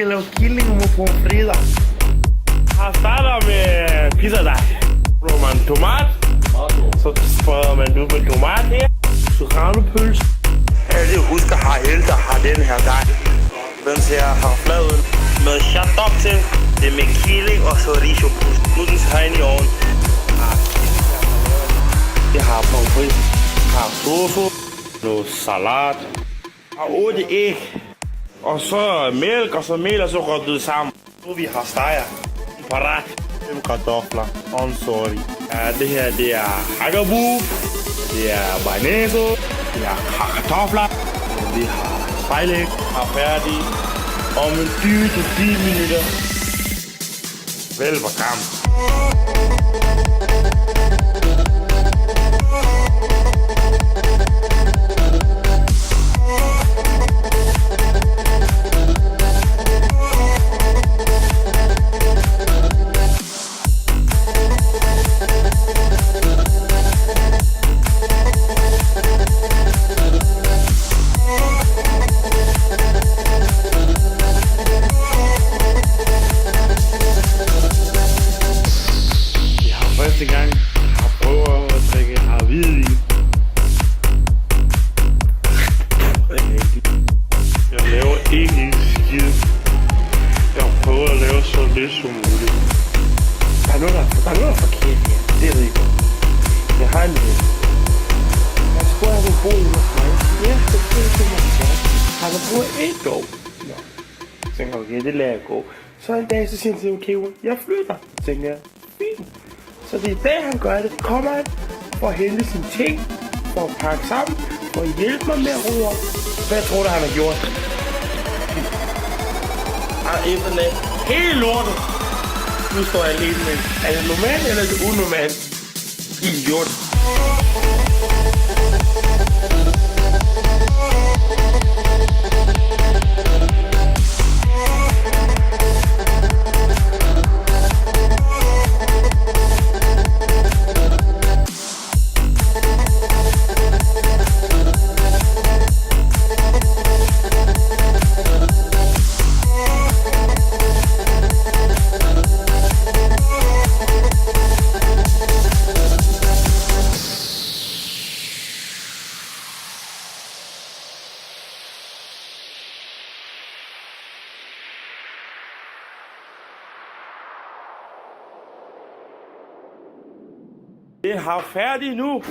skal lave kylling med pomfritter. Jeg starter med pizzadej. Bruger man tomat, så spreder man ud med tomat her. Serrano-pølse. Alle husker har helt og har den her dej. Den ser her flad ud. Med chatop til. Det er med kylling og chorizo. Nu er den så herinde i ovnen. Det har pomfrit. Har tofu. Noget salat. Og 8 æg. Og så mælk, og så mel, og så rødt sammen. Nu vi har steger. Parat. 5 kartofler. I'm sorry. Det her, det er hagabu. Det er mayonnaise. Det er kartofler. Vi har spejlæg. Har færdig. Om en 20-10 minutter. Velbekomme. Første gang har prøvet at drikke hvidvin. Jeg laver ikke en skid. Jeg prøver at lave så lidt som muligt. Der er noget, der er forkert her. Det ved jeg ikke. Jeg har en lidt. Jeg skulle have boet med mig. Ja, det er det. Har du boet 1 år? Nå. Så tænker jeg, okay, det lader jeg gå. Så en dag, så siger han til okay, jeg flytter. Så tænker jeg, fint. Så det er i dag, han gør det. Kommer han for at hente sine ting, for at pakke sammen, for at hjælpe mig med at rode op. Hvad tror du, han har gjort? Han har efterladt hele lortet. Nu står jeg alene med. Er det normalt, eller er det unormalt? Idiot. Det er færdigt nu.